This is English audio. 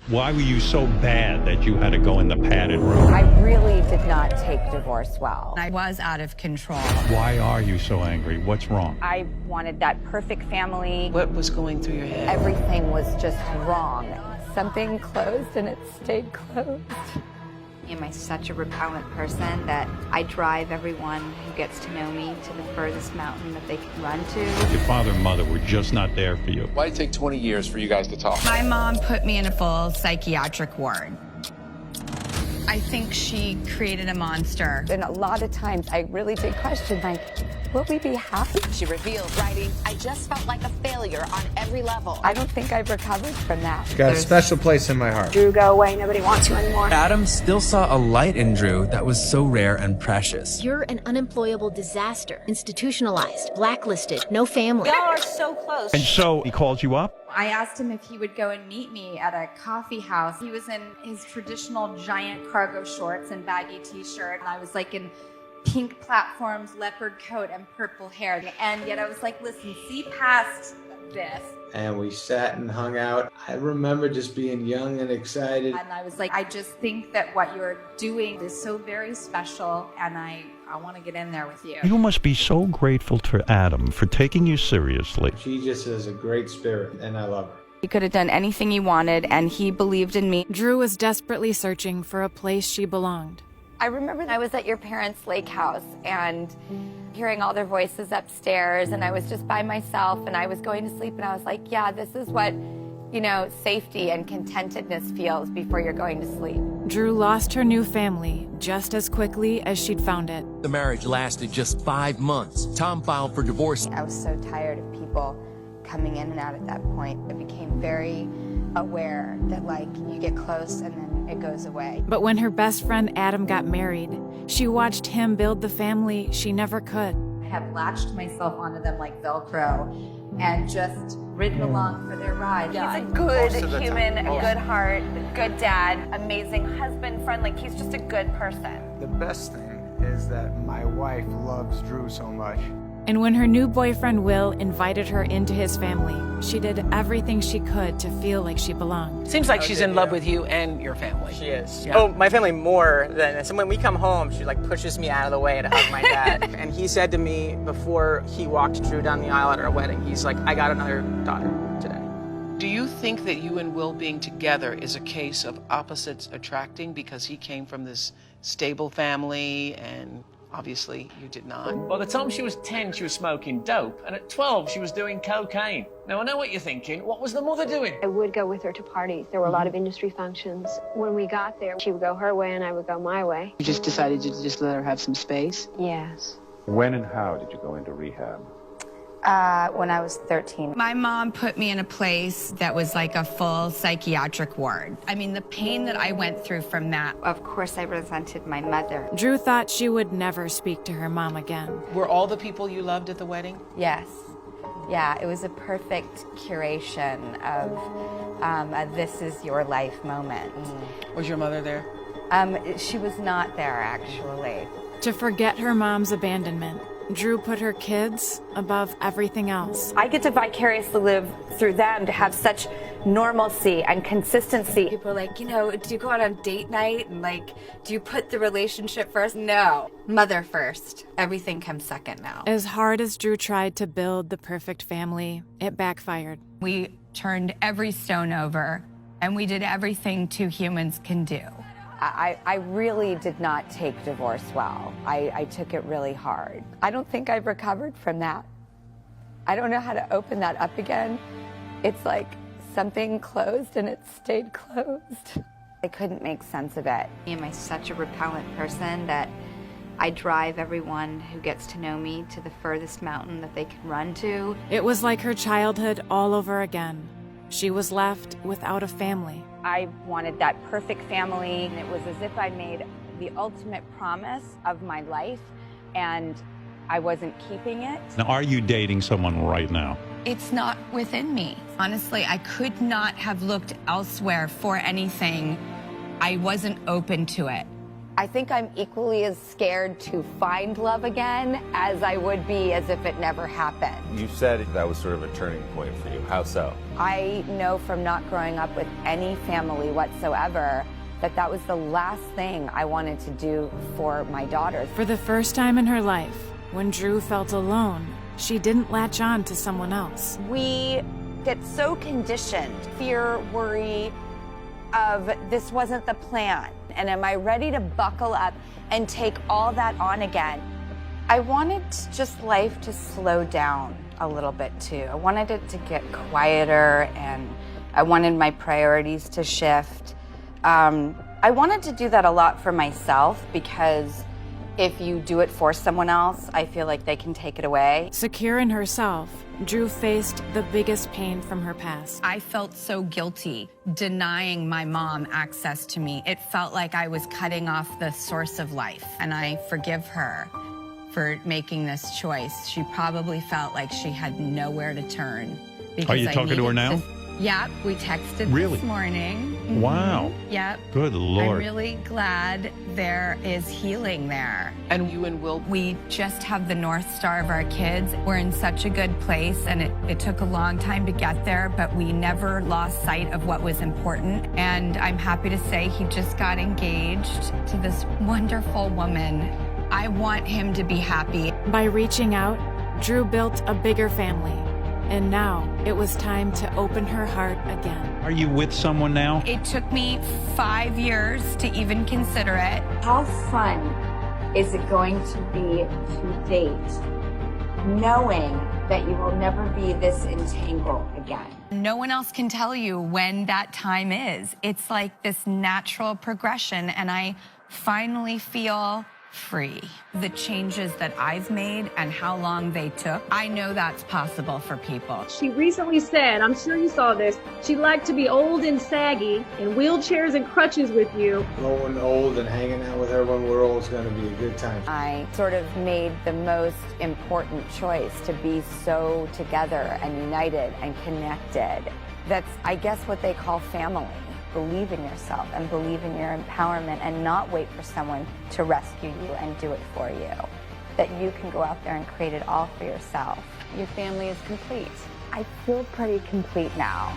Why were you so bad that you had to go in the padded room? I really did not take divorce well. I was out of control. Why are you so angry? What's wrong? I wanted that perfect family. What was going through your head? Everything was just wrong. Something closed and it stayed closed. Am I such a repellent person that I drive everyone who gets to know me to the furthest mountain that they can run to? Your father and mother were just not there for you. Why did it take 20 years for you guys to talk? My mom put me in a full psychiatric ward. I think she created a monster. And a lot of times I really did question, like, will we be happy? She revealed, writing, I just felt like a failure on every level. I don't think I've recovered from that. Got a special place in my heart. Drew, go away. Nobody wants you anymore. Adam still saw a light in Drew that was so rare and precious. You're an unemployable disaster. Institutionalized, blacklisted, no family. Y'all are so close. And so he calls you up? I asked him if he would go and meet me at a coffee house. He was in his traditional giant cargo shorts and baggy t-shirt, and I was like in pink platforms, leopard coat, and purple hair. And yet I was like, listen, see past this. And we sat and hung out. I remember just being young and excited. And I was like, I just think that what you're doing is so very special, and I want to get in there with you. You must be so grateful to Adam for taking you seriously. She just has a great spirit, and I love her. He could have done anything he wanted, and he believed in me. Drew was desperately searching for a place she belonged. I remember I was at your parents' lake house and hearing all their voices upstairs, and I was just by myself, and I was going to sleep, and I was like, yeah, this is what, you know, safety and contentedness feels before you're going to sleep. Drew lost her new family just as quickly as she'd found it. The marriage lasted just 5 months. Tom filed for divorce. I was so tired of people coming in and out at that point. I became very aware that, like, you get close and then it goes away. But when her best friend Adam got married, she watched him build the family she never could. I have latched myself onto them like Velcro and just ridden along for their ride. He's a good human, a good heart, a good dad, amazing husband, friend. Like, he's just a good person. The best thing is that my wife loves Drew so much. And when her new boyfriend Will invited her into his family, she did everything she could to feel like she belonged. Seems like she's in love with you and your family. She is. Yeah. Oh, my family more than this. And when we come home, she like pushes me out of the way to hug my dad. And he said to me before he walked Drew down the aisle at our wedding, he's like, I got another daughter today. Do you think that you and Will being together is a case of opposites attracting because he came from this stable family and obviously you did not? By the time she was 10, she was smoking dope, and at 12, she was doing cocaine. Now, I know what you're thinking. What was the mother doing? I would go with her to parties. There were a lot of industry functions. When we got there, she would go her way and I would go my way. You just decided to just let her have some space? Yes. When and how did you go into rehab? When I was 13. My mom put me in a place that was like a full psychiatric ward. I mean, the pain that I went through from that. Of course, I resented my mother. Drew thought she would never speak to her mom again. Were all the people you loved at the wedding? Yes. Yeah, it was a perfect curation of a this is your life moment. Was your mother there? She was not there, actually. To forget her mom's abandonment, Drew put her kids above everything else. I get to vicariously live through them, to have such normalcy and consistency. People are like, you know, do you go out on date night? And like, do you put the relationship first? No. Mother first. Everything comes second now. As hard as Drew tried to build the perfect family, it backfired. We turned every stone over, and we did everything two humans can do. I really did not take divorce well. I took it really hard. I don't think I've recovered from that. I don't know how to open that up again. It's like something closed and it stayed closed. I couldn't make sense of it. Am I such a repellent person that I drive everyone who gets to know me to the furthest mountain that they can run to? It was like her childhood all over again. She was left without a family. I wanted that perfect family, and it was as if I made the ultimate promise of my life, and I wasn't keeping it. Now, are you dating someone right now? It's not within me. Honestly, I could not have looked elsewhere for anything. I wasn't open to it. I think I'm equally as scared to find love again as I would be as if it never happened. You said that was sort of a turning point for you. How so? I know from not growing up with any family whatsoever that that was the last thing I wanted to do for my daughter. For the first time in her life, when Drew felt alone, she didn't latch on to someone else. We get so conditioned, fear, worry, of this wasn't the plan. And am I ready to buckle up and take all that on again? I wanted just life to slow down a little bit too. I wanted it to get quieter, and I wanted my priorities to shift. I wanted to do that a lot for myself, because if you do it for someone else, I feel like they can take it away. Secure in herself, Drew faced the biggest pain from her past. I felt so guilty denying my mom access to me. It felt like I was cutting off the source of life, and I forgive her for making this choice. She probably felt like she had nowhere to turn. Are you talking to her now? Yeah, we texted Really? this morning. Wow. Yep. Good Lord. I'm really glad there is healing there. And you and Will? We just have the North Star of our kids. We're in such a good place, and it took a long time to get there, but we never lost sight of what was important. And I'm happy to say he just got engaged to this wonderful woman. I want him to be happy. By reaching out, Drew built a bigger family. And now it was time to open her heart again. Are you with someone now? It took me 5 years to even consider it. How fun is it going to be to date, knowing that you will never be this entangled again? No one else can tell you when that time is. It's like this natural progression, and I finally feel free. The changes that I've made and how long they took, I know that's possible for people. She recently said, I'm sure you saw this, she'd like to be old and saggy in wheelchairs and crutches with you. Growing old and hanging out with her when we're old is going to be a good time. I sort of made the most important choice to be so together and united and connected. That's, I guess, what they call family. Believe in yourself and believe in your empowerment, and not wait for someone to rescue you and do it for you. That you can go out there and create it all for yourself. Your family is complete. I feel pretty complete now.